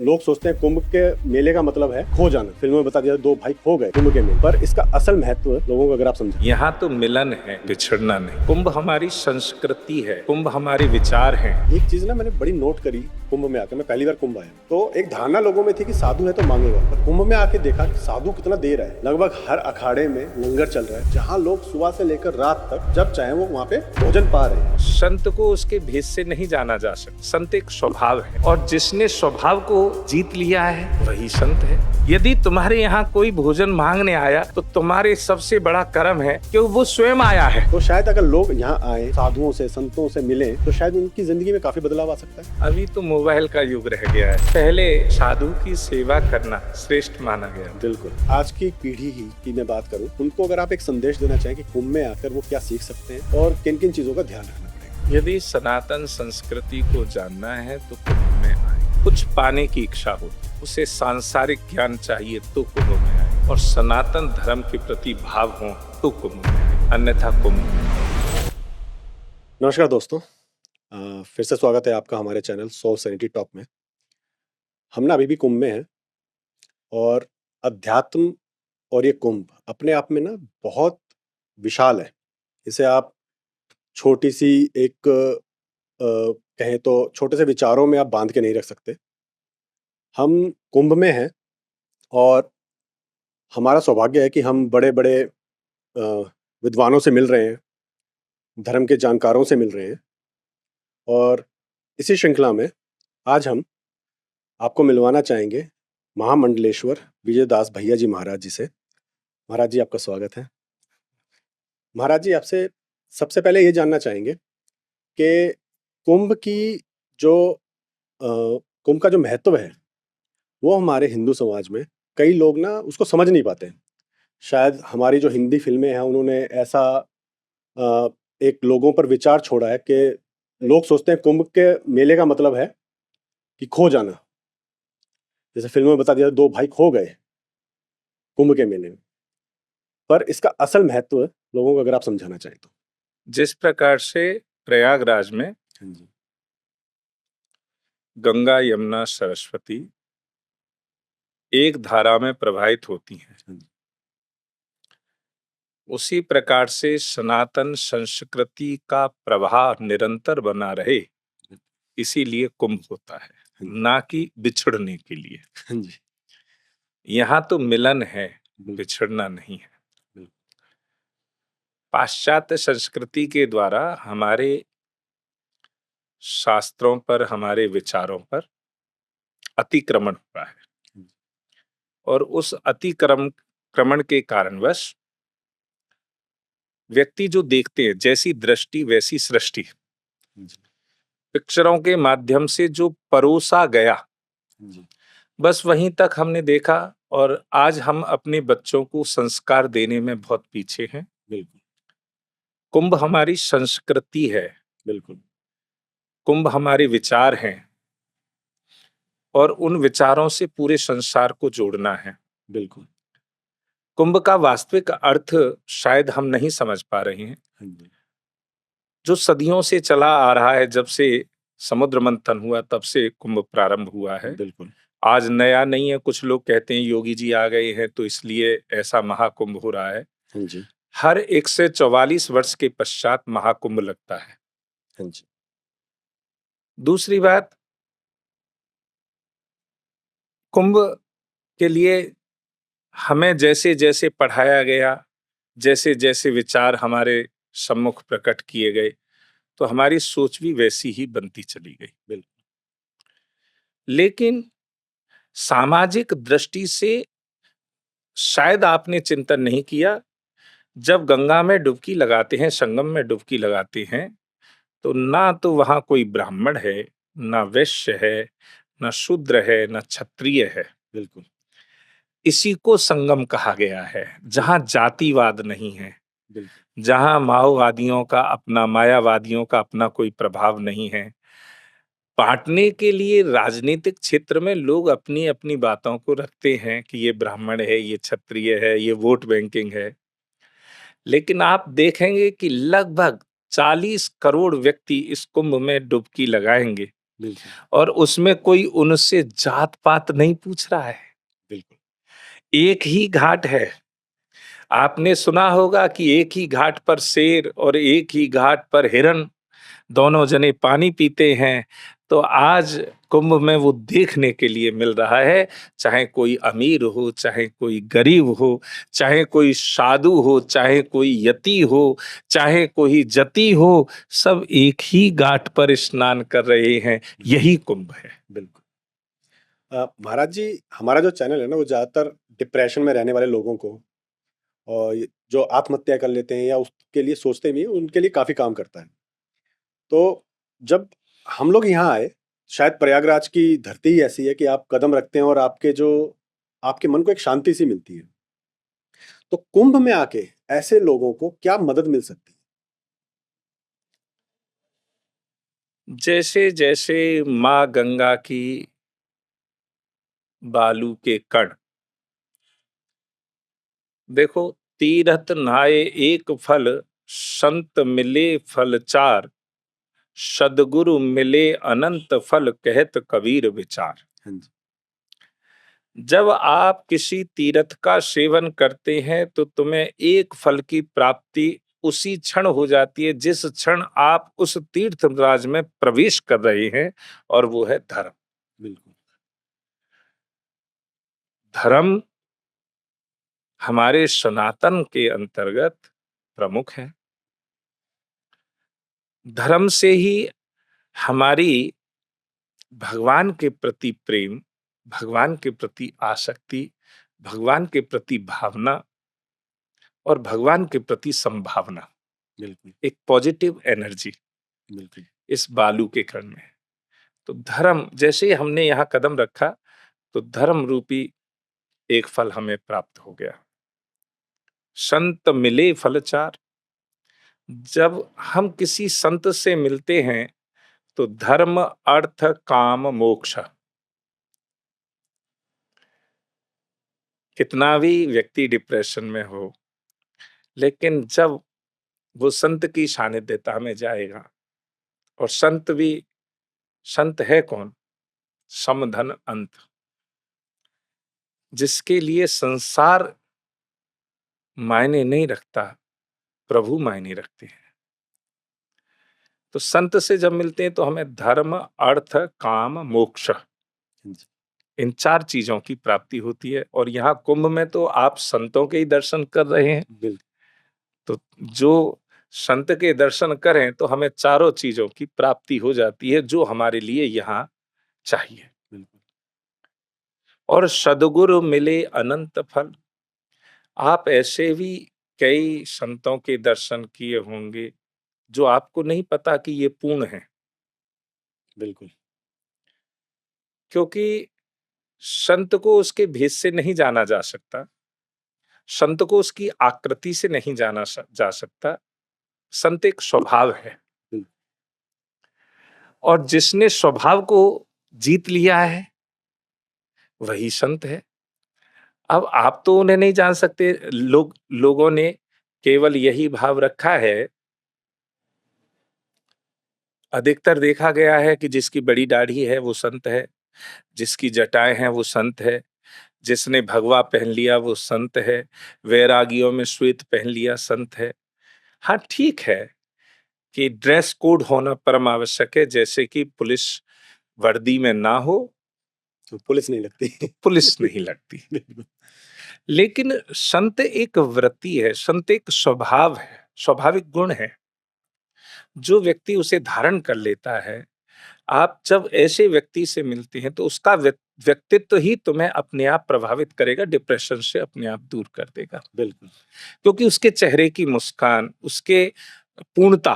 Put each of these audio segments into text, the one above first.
लोग सोचते हैं कुंभ के मेले का मतलब है खो जाना। फिल्मों में बता दिया दो भाई खो गए कुंभ के मेले, पर इसका असल महत्व लोगों को अगर आप समझें, यहाँ तो मिलन है, बिछड़ना नहीं। कुंभ हमारी संस्कृति है, कुंभ हमारे विचार हैं। एक चीज ना मैंने बड़ी नोट करी कुंभ में आकर। मैं पहली बार कुंभ आया तो एक धारणा लोगों में थी कि साधु है तो मांगेगा, पर कुंभ में आके देखा कि साधु कितना दे रहा है। लगभग हर अखाड़े में लंगर चल रहा है, जहाँ लोग सुबह से लेकर रात तक जब चाहे वो वहाँ पे भोजन पा रहे हैं। संत को उसके भेष से नहीं जाना जा सकता। संत एक स्वभाव है, और जिसने स्वभाव को जीत लिया है वही संत है। यदि तुम्हारे यहाँ कोई भोजन मांगने आया तो तुम्हारे सबसे बड़ा कर्म है कि वो स्वयं आया है। तो शायद अगर लोग यहाँ आए, साधुओं से संतों से मिले, तो शायद उनकी जिंदगी में काफी बदलाव आ सकता है। अभी तो मोबाइल का युग रह गया है, पहले साधु की सेवा करना श्रेष्ठ माना गया। बिल्कुल। आज की पीढ़ी ही की मैं बात करूं, उनको अगर आप एक संदेश देना चाहें कि कुंभ में आकर वो क्या सीख सकते हैं और किन किन चीजों का ध्यान रखना पड़ेगा। यदि सनातन संस्कृति को जानना है तो कुंभ में आए। कुछ पाने की इच्छा हो, उसे सांसारिक ज्ञान चाहिए तो कुंभ में आए, और सनातन धर्म के प्रति भाव हो तो कुंभ में आए, अन्यथा कुंभ में। नमस्कार दोस्तों, फिर से स्वागत है आपका हमारे चैनल सोल सैनिटी टॉक में। हम ना अभी भी कुंभ में हैं, और अध्यात्म और ये कुंभ अपने आप में ना बहुत विशाल है। इसे आप छोटी सी एक कहें तो छोटे से विचारों में आप बांध के नहीं रख सकते। हम कुंभ में हैं, और हमारा सौभाग्य है कि हम बड़े बड़े विद्वानों से मिल रहे हैं, धर्म के जानकारों से मिल रहे हैं, और इसी श्रृंखला में आज हम आपको मिलवाना चाहेंगे महामंडलेश्वर विजयदास भैया जी महाराज जी से। महाराज जी, आपका स्वागत है। महाराज जी, आपसे सबसे पहले ये जानना चाहेंगे कि कुंभ की जो कुंभ का जो महत्व है वो हमारे हिंदू समाज में कई लोग ना उसको समझ नहीं पाते हैं। शायद हमारी जो हिंदी फिल्में हैं उन्होंने ऐसा अ, एक लोगों पर विचार छोड़ा है कि लोग सोचते हैं कुंभ के मेले का मतलब है कि खो जाना। जैसे फिल्मों में बता दिया दो भाई खो गए कुंभ के मेले में, पर इसका असल महत्व लोगों को अगर आप समझाना चाहें तो। जिस प्रकार से प्रयागराज में हाँ जी। गंगा यमुना सरस्वती एक धारा में प्रवाहित होती हैं, हाँ जी। उसी प्रकार से सनातन संस्कृति का प्रवाह निरंतर बना रहे, इसीलिए कुंभ होता है, ना कि बिछड़ने के लिए। हाँ जी। यहाँ तो मिलन है, बिल्कुल। बिछड़ना नहीं है। बिल्कुल। पाश्चात्य संस्कृति के द्वारा हमारे शास्त्रों पर, हमारे विचारों पर अतिक्रमण हुआ है, और उस अतिक्रमण के कारणवश व्यक्ति जो देखते हैं, जैसी दृष्टि वैसी सृष्टि, पिक्चरों के माध्यम से जो परोसा गया बस वहीं तक हमने देखा, और आज हम अपने बच्चों को संस्कार देने में बहुत पीछे हैं। बिल्कुल। कुंभ हमारी संस्कृति है, बिल्कुल। कुंभ हमारे विचार हैं, और उन विचारों से पूरे संसार को जोड़ना है। बिल्कुल। कुंभ का वास्तविक अर्थ शायद हम नहीं समझ पा रहे हैं, हाँ जी। जो सदियों से चला आ रहा है। जब से समुद्र मंथन हुआ तब से कुंभ प्रारंभ हुआ है। बिल्कुल। आज नया नहीं है। कुछ लोग कहते हैं योगी जी आ गए हैं तो इसलिए ऐसा महाकुंभ हो रहा है। हाँ जी। हर 144 वर्ष के पश्चात महाकुंभ लगता है। हाँ जी। दूसरी बात, कुंभ के लिए हमें जैसे जैसे पढ़ाया गया, जैसे जैसे विचार हमारे सम्मुख प्रकट किए गए, तो हमारी सोच भी वैसी ही बनती चली गई। बिल्कुल। लेकिन सामाजिक दृष्टि से शायद आपने चिंतन नहीं किया, जब गंगा में डुबकी लगाते हैं, संगम में डुबकी लगाते हैं, तो ना तो वहां कोई ब्राह्मण है, ना वैश्य है, ना शूद्र है, ना क्षत्रिय है। बिल्कुल। इसी को संगम कहा गया है, जहां जातिवाद नहीं है, बिल्कुल। जहां माओवादियों का अपना, मायावादियों का अपना कोई प्रभाव नहीं है। बांटने के लिए राजनीतिक क्षेत्र में लोग अपनी अपनी बातों को रखते हैं कि ये ब्राह्मण है, ये क्षत्रिय है, ये वोट बैंकिंग है। लेकिन आप देखेंगे कि लगभग 40 करोड़ व्यक्ति इस कुंभ में डुबकी लगाएंगे, बिल्कुल, और उसमें कोई उनसे जात-पात नहीं पूछ रहा है। बिल्कुल। एक ही घाट है। आपने सुना होगा कि एक ही घाट पर शेर और एक ही घाट पर हिरन, दोनों जने पानी पीते हैं। तो आज कुंभ में वो देखने के लिए मिल रहा है, चाहे कोई अमीर हो, चाहे कोई गरीब हो, चाहे कोई साधु हो, चाहे कोई यति हो, चाहे कोई जति हो, सब एक ही घाट पर स्नान कर रहे हैं। यही कुंभ है। बिल्कुल। महाराज जी, हमारा जो चैनल है ना, वो ज़्यादातर डिप्रेशन में रहने वाले लोगों को और ये जो आत्महत्या कर लेते हैं या उसके लिए सोचते भी हैं, उनके लिए काफ़ी काम करता है। तो जब हम लोग यहाँ आए, शायद प्रयागराज की धरती ही ऐसी है कि आप कदम रखते हैं और आपके मन को एक शांति सी मिलती है। तो कुंभ में आके ऐसे लोगों को क्या मदद मिल सकती है? जैसे-जैसे माँ गंगा की बालू के कण, देखो, तीरथ नहाए एक फल, संत मिले फल चार, सद्गुरु मिले अनंत फल, कहत कबीर विचार। हाँ जी, जब आप किसी तीर्थ का सेवन करते हैं तो तुम्हें एक फल की प्राप्ति उसी क्षण हो जाती है जिस क्षण आप उस तीर्थ राज में प्रवेश कर रहे हैं, और वो है धर्म। बिल्कुल, धर्म हमारे सनातन के अंतर्गत प्रमुख है। धर्म से ही हमारी भगवान के प्रति प्रेम, भगवान के प्रति आसक्ति, भगवान के प्रति भावना और भगवान के प्रति संभावना, बिल्कुल, एक पॉजिटिव एनर्जी बिल्कुल, इस बालू के कण में है। तो धर्म, जैसे ही हमने यहाँ कदम रखा, तो धर्म रूपी एक फल हमें प्राप्त हो गया। संत मिले फल चार। जब हम किसी संत से मिलते हैं तो धर्म, अर्थ, काम, मोक्ष, कितना भी व्यक्ति डिप्रेशन में हो, लेकिन जब वो संत की सानिध्यता में जाएगा, और संत है कौन? समधन अंत, जिसके लिए संसार मायने नहीं रखता, प्रभु मायने रखते हैं। तो संत से जब मिलते हैं तो हमें धर्म, अर्थ, काम, मोक्ष, हाँ जी, इन चार चीजों की प्राप्ति होती है। और यहाँ कुंभ में तो आप संतों के ही दर्शन कर रहे हैं, बिल्कुल, तो जो संत के दर्शन करें तो हमें चारों चीजों की प्राप्ति हो जाती है जो हमारे लिए यहाँ चाहिए। बिल्कुल, और सद्गुरु मिले अनंत फल। आप ऐसे भी कई संतों के दर्शन किए होंगे जो आपको नहीं पता कि ये पूर्ण है, बिल्कुल, क्योंकि संत को उसके भेष से नहीं जाना जा सकता, संत को उसकी आकृति से नहीं जा सकता। संत एक स्वभाव है, बिल्कुल, और जिसने स्वभाव को जीत लिया है वही संत है। अब आप तो उन्हें नहीं जान सकते, लोगों ने केवल यही भाव रखा है। अधिकतर देखा गया है कि जिसकी बड़ी दाढ़ी है वो संत है, जिसकी जटाएं हैं वो संत है, जिसने भगवा पहन लिया वो संत है, वैरागियों में श्वेत पहन लिया संत है। हाँ, ठीक है कि ड्रेस कोड होना परम आवश्यक है, जैसे कि पुलिस वर्दी में ना हो तो पुलिस नहीं लगती। तो पुलिस नहीं लगती। बिल्कुल, लेकिन संत एक वृत्ति है, संत एक स्वभाव है, स्वाभाविक गुण है, जो व्यक्ति उसे धारण कर लेता है। आप जब ऐसे व्यक्ति से मिलते हैं तो उसका व्यक्तित्व ही तुम्हें अपने आप प्रभावित करेगा, डिप्रेशन से अपने आप दूर कर देगा। बिल्कुल, क्योंकि उसके चेहरे की मुस्कान, उसके पूर्णता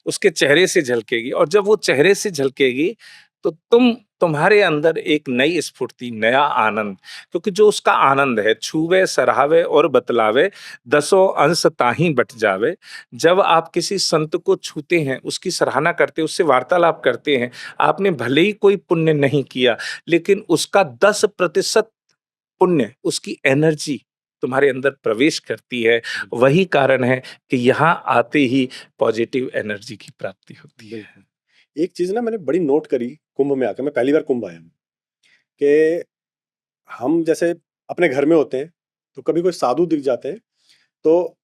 उसके चेहरे से झलकेगी, और जब वो चेहरे से झलकेगी तो तुम्हारे अंदर एक नई स्फूर्ति, नया आनंद, क्योंकि जो उसका आनंद है, छूवे सराहवे और बतलावे, दसों अंश ताहि बट जावे। जब आप किसी संत को छूते हैं, उसकी सराहना करते हैं, उससे वार्तालाप करते हैं, आपने भले ही कोई पुण्य नहीं किया, लेकिन उसका 10% पुण्य, उसकी एनर्जी तुम्हारे अंदर प्रवेश करती है। वही कारण है कि यहाँ आते ही पॉजिटिव एनर्जी की प्राप्ति होती है। बिल्कुल। एक चीज़ ना मैंने बड़ी नोट करी कुंभ में आकर, मैं पहली बार कुंभ आया हूँ, कि हम जैसे अपने घर में होते हैं, तो कभी कोई साधु दिख जाते हैं, तो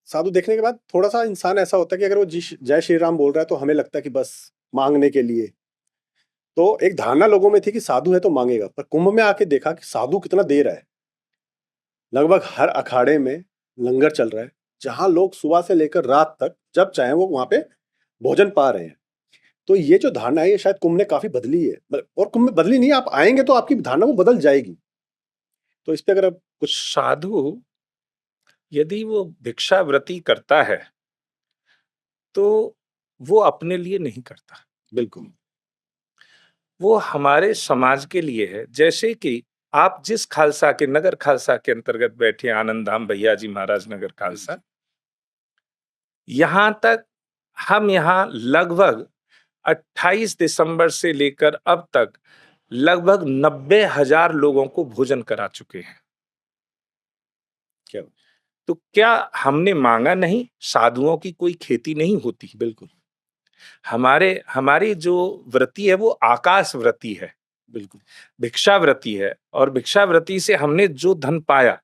साधु देखने के बाद थोड़ा-सा इंसान ऐसा होता है कि अगर वो जय श्री राम बोल रहा है, तो हमें लगता है कि बस माँगने के लिए। तो एक धारणा लोगों में थी कि साधु है तो माँगेगा, पर कुंभ में आके देखा कि साधु कितना दे रहा है। लगभग हर अखाड़े में लंगर चल रहा है, जहाँ लोग सुबह से लेकर रात तक जब चाहें वो वहाँ पे भोजन पा रहे हैं। तो ये जो धारणा है, ये शायद कुंभ ने काफ़ी बदली है। और कुंभ में बदली नहीं, आप आएँगे तो आपकी धारणा वो बदल जाएगी। तो इस पे अगर आप कुछ साधु यदि वो भिक्षावृत्ति करता है, तो वो अपने लिए नहीं करता। बिल्कुल, वो हमारे समाज के लिए है। जैसे कि आप जिस खालसा के नगर खालसा के अंतर्गत बैठे हैं, आनंद धाम भैया जी महाराज नगर खालसा, यहाँ तक हम यहाँ लगभग 28 दिसंबर से लेकर अब तक लगभग 90,000 लोगों को भोजन करा चुके हैं। क्या तो क्या हमने मांगा नहीं? साधुओं की कोई खेती नहीं होती। बिल्कुल, हमारी जो व्रति है वो आकाश व्रति है, बिल्कुल, भिक्षाव्रति है, और भिक्षाव्रति से हमने जो धन पाया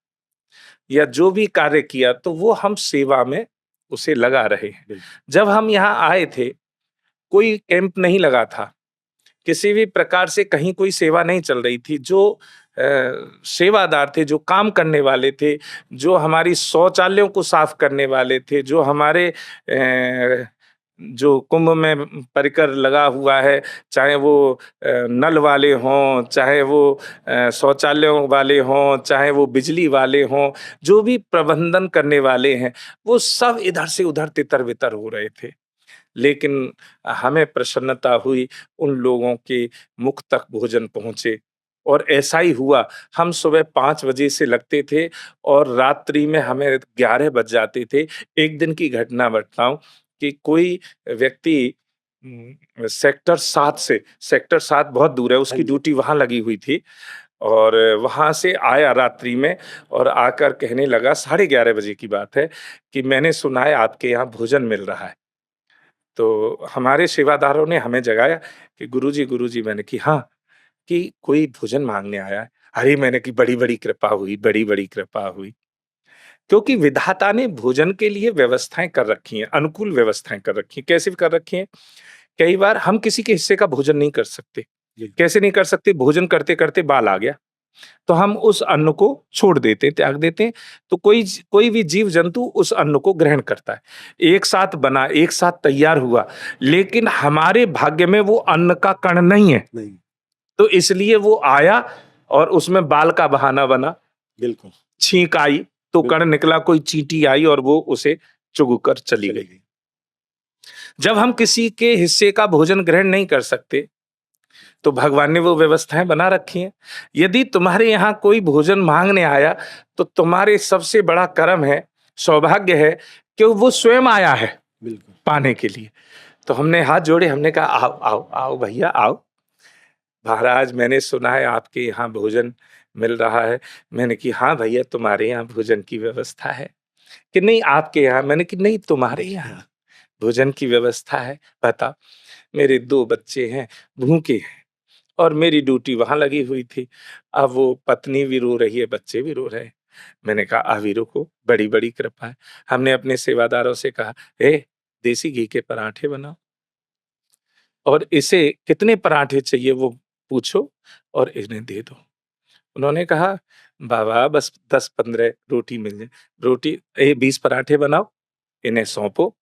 या जो भी कार्य किया, तो वो हम सेवा में उसे लगा रहे हैं। बिल्कुल। जब हम यहाँ आए थे, कोई कैंप नहीं लगा था, किसी भी प्रकार से कहीं कोई सेवा नहीं चल रही थी। जो सेवादार थे, जो काम करने वाले थे, जो हमारी शौचालयों को साफ करने वाले थे, जो हमारे जो कुंभ में परिकर लगा हुआ है, चाहे वो नल वाले हों, चाहे वो शौचालयों वाले हों, चाहे वो बिजली वाले हों, जो भी प्रबंधन करने वाले हैं, वो सब इधर से उधर तितर-बितर हो रहे थे। लेकिन हमें प्रसन्नता हुई, उन लोगों के मुख तक भोजन पहुँचे, और ऐसा ही हुआ। हम सुबह 5 बजे से लगते थे और रात्रि में हमें 11 बज जाते थे। एक दिन की घटना बताऊँ कि कोई व्यक्ति सेक्टर 7 बहुत दूर है, हाँ उसकी जी, ड्यूटी वहाँ लगी हुई थी, और वहाँ से आया रात्रि में और आकर कहने लगा, 11:30 बजे की बात है, कि मैंने सुना है आपके यहाँ भोजन मिल रहा है। तो हमारे सेवादारों ने हमें जगाया कि गुरुजी, मैंने कि हाँ, कि कोई भोजन माँगने आया है। अरे! मैंने कि बड़ी-बड़ी कृपा हुई, बड़ी-बड़ी कृपा हुई। क्योंकि विधाता ने भोजन के लिए व्यवस्थाएँ कर रखी हैं, अनुकूल व्यवस्थाएँ कर रखी हैं। कैसे कर रखी हैं? कई बार हम किसी के हिस्से का भोजन नहीं कर सकते। जी, कैसे नहीं कर सकते? भोजन करते-करते बाल आ गया, तो हम उस अन्न को छोड़ देते हैं, त्याग देते हैं। तो कोई भी जीव-जंतु उस अन्न को ग्रहण करता है। एक साथ बना, एक साथ तैयार हुआ, लेकिन हमारे भाग्य में वो अन्न का कण नहीं है। नहीं, तो इसलिए वो आया और उसमें बाल का बहाना बना, बिल्कुल, छींक आई, तो बिल्कुल, कण निकला, कोई चींटी आई और वो उसे चुग कर चली चली गई। गई। जब हम किसी के हिस्से का भोजन ग्रहण नहीं कर सकते, तो भगवान ने वो व्यवस्थाएँ बना रखी हैं। यदि तुम्हारे यहाँ कोई भोजन माँगने आया, तो तुम्हारे सबसे बड़ा कर्म है, सौभाग्य है कि वो स्वयं आया है बिल्कुल, पाने के लिए। तो हमने हाथ जोड़े, हमने कहा, आओ, आओ, आओ भैया आओ। महाराज, मैंने सुना है आपके यहाँ भोजन मिल रहा है। मैंने कि हाँ भैया, तुम्हारे यहाँ भोजन की व्यवस्था है। कि नहीं आपके यहाँ। मैंने कि नहीं, तुम्हारे यहाँ भोजन की व्यवस्था है। बता, मेरे 2 बच्चे हैं, भूखे हैं, और मेरी ड्यूटी वहाँ लगी हुई थी। अब वो पत्नी भी रो रही है, बच्चे भी रो रहे हैं। मैंने कहा, अभी रुको, बड़ी-बड़ी कृपा है। हमने अपने सेवादारों से कहा, देसी घी के पराठे बनाओ, और इसे कितने पराठे चाहिए वो पूछो और इन्हें दे दो। उन्होंने कहा, बाबा बस 10-15 रोटी मिल जाए। 20 पराठे बनाओ, इन्हें सौंपो।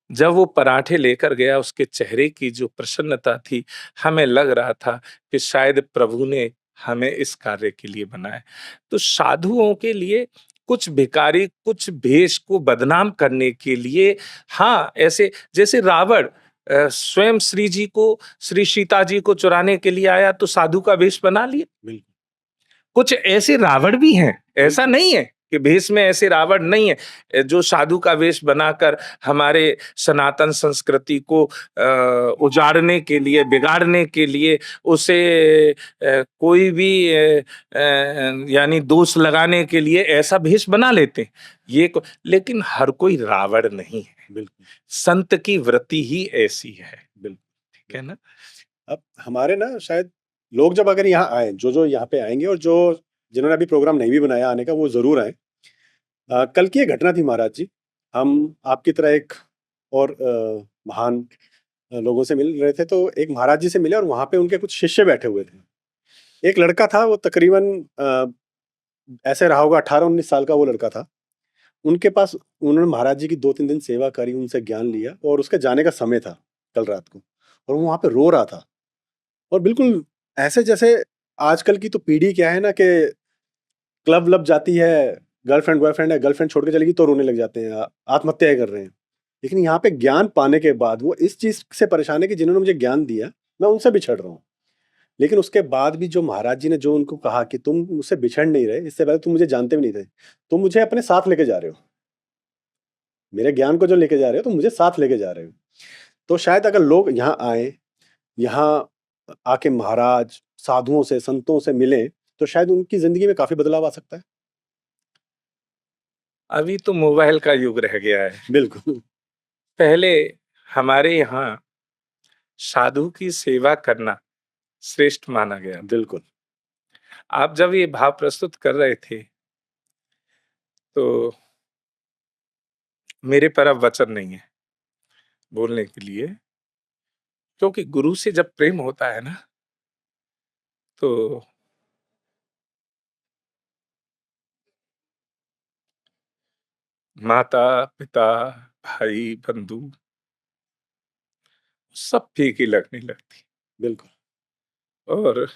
जब वो पराठे लेकर गया, उसके चेहरे की जो प्रसन्नता थी, हमें लग रहा था कि शायद प्रभु ने हमें इस कार्य के लिए बनाया। तो साधुओं के लिए कुछ भिखारी, कुछ भेष को बदनाम करने के लिए, हाँ, ऐसे जैसे रावण स्वयं श्री सीता जी को चुराने के लिए आया, तो साधु का वेश बना लिया। बिल्कुल, कुछ ऐसे रावण भी हैं, ऐसा बिल्कुल, नहीं है कि भेष में ऐसे रावण नहीं है, जो साधु का वेश बनाकर हमारे सनातन संस्कृति को उजाड़ने के लिए, बिगाड़ने के लिए, उसे कोई भी यानी दोष लगाने के लिए ऐसा भेष बना लेते हैं। लेकिन हर कोई रावण नहीं है। बिल्कुल, संत की वृत्ति ही ऐसी है। बिल्कुल। ठीक है ना? अब हमारे ना शायद लोग जब अगर यहाँ आएँ, जो यहाँ पे आएँगे और जो जिन्होंने अभी प्रोग्राम नहीं भी बनाया आने का, वो ज़रूर आएँ। कल की एक घटना थी महाराज जी, हम आपकी तरह एक और महान लोगों से मिल रहे थे, तो एक महाराज जी से मिले और वहाँ पे उनके कुछ शिष्य बैठे हुए थे। एक लड़का था, वो तकरीबन ऐसे रहा होगा 18-19 साल का वो लड़का था। उनके पास उन्होंने महाराज जी की 2-3 दिन सेवा करी, उनसे ज्ञान लिया और उसके जाने का समय था, कल रात को, और वो वहाँ पे रो रहा था और बिल्कुल ऐसे जैसे आजकल की तो पीढ़ी क्या है ना कि क्लब-लब जाती है, गर्लफ्रेंड बॉयफ्रेंड है, गर्लफ्रेंड छोड़ के चली गई तो रोने लग जाते हैं, आत्महत्याएँ कर रहे हैं। लेकिन यहाँ पे ज्ञान पाने के बाद वो इस चीज़ से परेशान है कि जिन्होंने मुझे ज्ञान दिया, मैं उनसे बिछड़ रहा हूँ। लेकिन उसके बाद भी जो महाराज जी ने जो उनको कहा कि तुम मुझसे बिछड़ नहीं रहे, इससे पहले तुम मुझे जानते भी नहीं थे। तुम मुझे अपने साथ लेके जा रहे हो। मेरे ज्ञान को जो लेके जा रहे हो, तुम मुझे साथ लेके जा रहे हो। तो शायद अगर लोग यहाँ आएँ, यहाँ आके महाराज, साधुओं से, संतों से मिलें, तो शायद उनकी ज़िंदगी में काफ़ी बदलाव आ सकता है। अभी तो मोबाइल का युग रह गया है। बिल्कुल, पहले हमारे यहाँ साधु की सेवा करना श्रेष्ठ माना गया था। बिल्कुल। आप जब ये भाव प्रस्तुत कर रहे थे, तो मेरे पर अब वचन नहीं है बोलने के लिए, क्योंकि गुरु से जब प्रेम होता है ना, तो माता, पिता, भाई, बंधु सब फीकी लगने लगती। बिल्कुल। और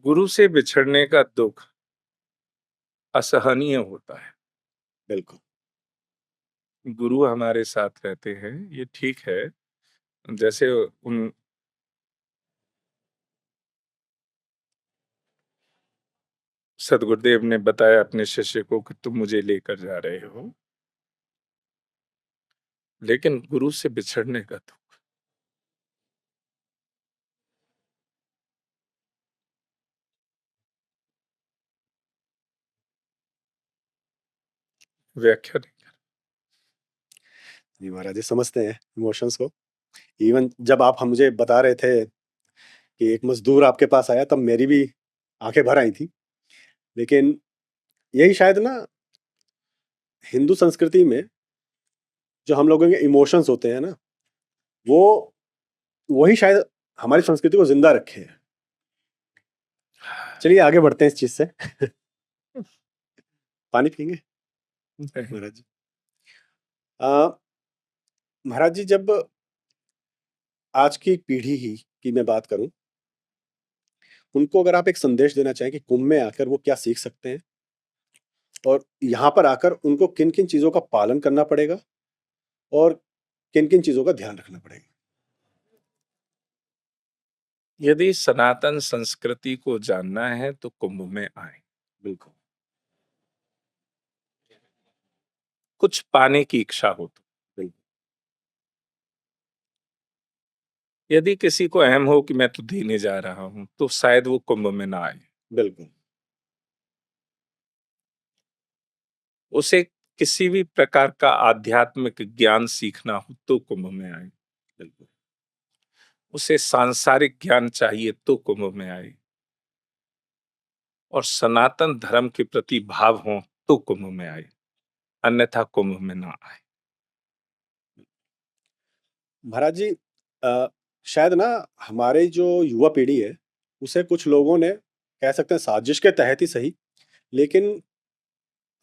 गुरु से बिछड़ने का दुख असहनीय होता है। बिल्कुल। गुरु हमारे साथ रहते हैं, ये ठीक है। जैसे उन सद्गुरुदेव ने बताया अपने शिष्य को कि तुम मुझे लेकर जा रहे हो, लेकिन गुरु से बिछड़ने का दुख व्याख्या नहीं। जी, महाराज जी समझते हैं इमोशंस को। इवन जब आप हम मुझे बता रहे थे कि एक मज़दूर आपके पास आया, तब मेरी भी आँखें भर आई थी। लेकिन यही शायद ना हिंदू संस्कृति में जो हम लोगों के इमोशंस होते हैं ना, वो वही शायद हमारी संस्कृति को ज़िंदा रखे हैं। चलिए आगे बढ़ते हैं इस चीज़ से। पानी पिएँगे नहीं। महाराज जी? अ, महाराज जी जब आज की पीढ़ी ही की मैं बात करूँ, उनको अगर आप एक संदेश देना चाहें कि कुंभ में आकर वो क्या सीख सकते हैं? और यहाँ पर आकर उनको किन-किन चीज़ों का पालन करना पड़ेगा और किन-किन चीज़ों का ध्यान रखना पड़ेगा? यदि सनातन संस्कृति को जानना है तो कुंभ में आए। बिल्कुल, कुछ पाने की इच्छा हो तो। बिल्कुल, यदि किसी को अहम हो कि मैं तो देने जा रहा हूं, तो शायद वो कुंभ में ना आए। बिल्कुल, उसे किसी भी प्रकार का आध्यात्मिक ज्ञान सीखना हो तो कुंभ में आए। बिल्कुल। उसे सांसारिक ज्ञान चाहिए तो कुंभ में आए, और सनातन धर्म के प्रति भाव हो तो कुंभ में आए, अन्यथा कुंभ में ना आए। महाराज जी अ, शायद ना हमारी जो युवा पीढ़ी है, उसे कुछ लोगों ने कह सकते हैं साजिश के तहत ही सही, लेकिन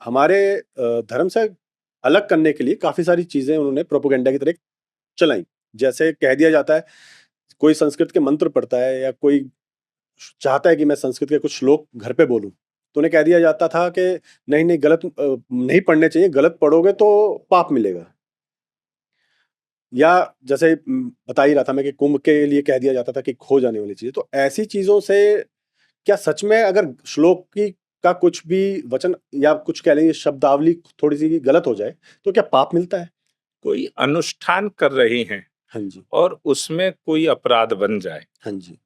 हमारे धर्म से अलग करने के लिए काफ़ी सारी चीज़ें उन्होंने प्रोपेगेंडा की तरह चलाई। जैसे कह दिया जाता है, कोई संस्कृत के मंत्र पढ़ता है या कोई चाहता है कि मैं संस्कृत के कुछ श्लोक घर पे बोलूँ, तो उन्हें कह दिया जाता था कि नहीं-नहीं गलत नहीं पढ़ने चाहिए, गलत पढ़ोगे तो पाप मिलेगा। या जैसे बता ही रहा था मैं कि कुंभ के लिए कह दिया जाता था कि खो जाने वाली चीज़ें। तो ऐसी चीज़ों से क्या सच में अगर श्लोक की आपका कुछ भी वचन या कुछ कह लेंगे शब्दावली थोड़ी सी गलत हो जाए तो क्या पाप मिलता है? कोई अनुष्ठान कर रहे हैं हाँ जी, और उसमें कोई अपराध बन जाए, हाँ जी,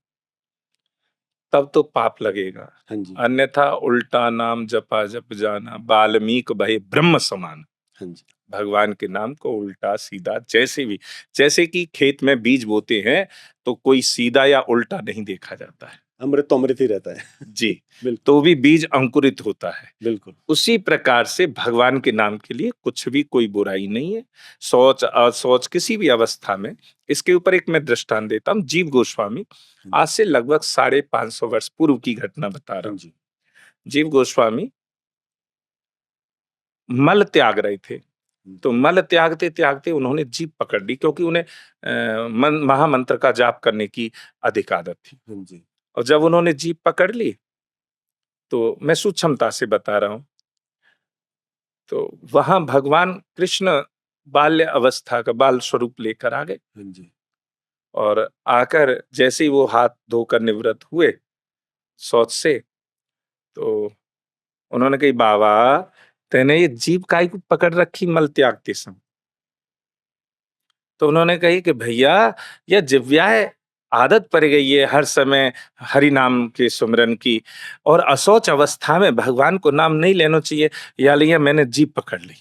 तब तो पाप लगेगा। हाँ जी, अन्यथा उल्टा नाम जपा जप जाना, वाल्मीकि भय ब्रह्म समान। हाँ जी, भगवान के नाम को उल्टा सीधा जैसे भी, जैसे कि खेत में बीज बोते हैं तो कोई सीधा या उल्टा नहीं देखा जाता है। अमृत तो अमृत ही रहता है। जी, बिल्कुल, तो भी बीज अंकुरित होता है। बिल्कुल। उसी प्रकार से भगवान के नाम के लिए कुछ भी कोई बुराई नहीं है। शौच अशौच किसी भी अवस्था में, इसके ऊपर एक मैं दृष्टांत देता हूँ। जीव गोस्वामी, हाँ जी, आज से लगभग 550 वर्ष पूर्व की घटना बता रहा हाँ हूँ। जी, जीव गोस्वामी मल त्याग रहे थे, हुँ, तो मल त्यागते-त्यागते उन्होंने जीभ पकड़ ली, क्योंकि उन्हें महामंत्र का जाप करने की अधिक आदत थी। हाँ जी, और जब उन्होंने जीभ पकड़ ली, तो मैं सूक्ष्मता से बता रहा हूँ, तो वहां भगवान कृष्ण बाल्य अवस्था का बाल स्वरूप लेकर आ गए, हाँ जी, और आकर जैसे ही वो हाथ धोकर निवृत्त हुए शौच से, तो उन्होंने कही, बाबा तेने ये जीभ काहे को पकड़ रखी मल त्यागते समय? तो उन्होंने कही कि भैया, यह जिव्याय आदत पड़ गई है हर समय हरि नाम के सुमिरन की, और अशौच अवस्था में भगवान को नाम नहीं लेना चाहिए, या लिया मैंने जीभ पकड़ ली।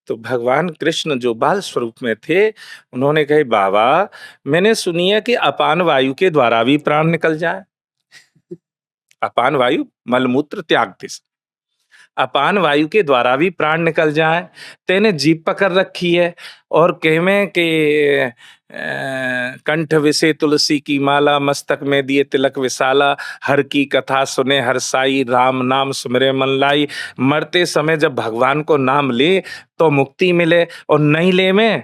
तो भगवान कृष्ण जो बाल स्वरूप में थे, उन्होंने कहे, बाबा मैंने सुनी है कि अपान वायु के द्वारा भी प्राण निकल जाए। अपान वायु मलमूत्र त्यागते समय अपान वायु के द्वारा भी प्राण निकल जाए, तेने जीभ पकड़ रखी है, और कहमें के कंठ विसे तुलसी की माला, मस्तक में दिए तिलक विशाला, हर की कथा सुने हर साई, राम नाम सुमिरे मन लाई। मरते समय जब भगवान को नाम ले तो मुक्ति मिले, और नहीं ले में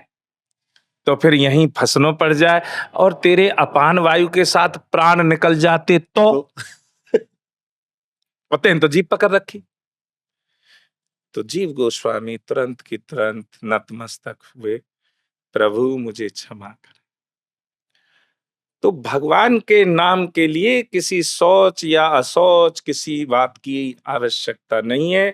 तो फिर यहीं फंसनो पड़ जाए, और तेरे अपान वायु के साथ प्राण निकल जाते तो तो पते हैं, तो जीभ पकड़ रखी। तो जीव गोस्वामी तुरंत की तुरंत नतमस्तक हुए, प्रभु मुझे क्षमा कर। तो भगवान के नाम के लिए किसी शौच या अशौच किसी बात की आवश्यकता नहीं है।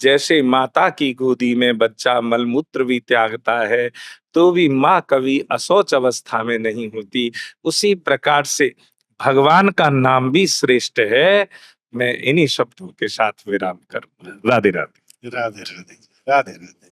जैसे माता की गोदी में बच्चा मलमूत्र भी त्यागता है, तो भी माँ कभी अशौच अवस्था में नहीं होती। उसी प्रकार से भगवान का नाम भी श्रेष्ठ है। मैं इन्हीं शब्दों के साथ विराम करूंगा। राधे राधे। राधे, राधे, राधे, राधे।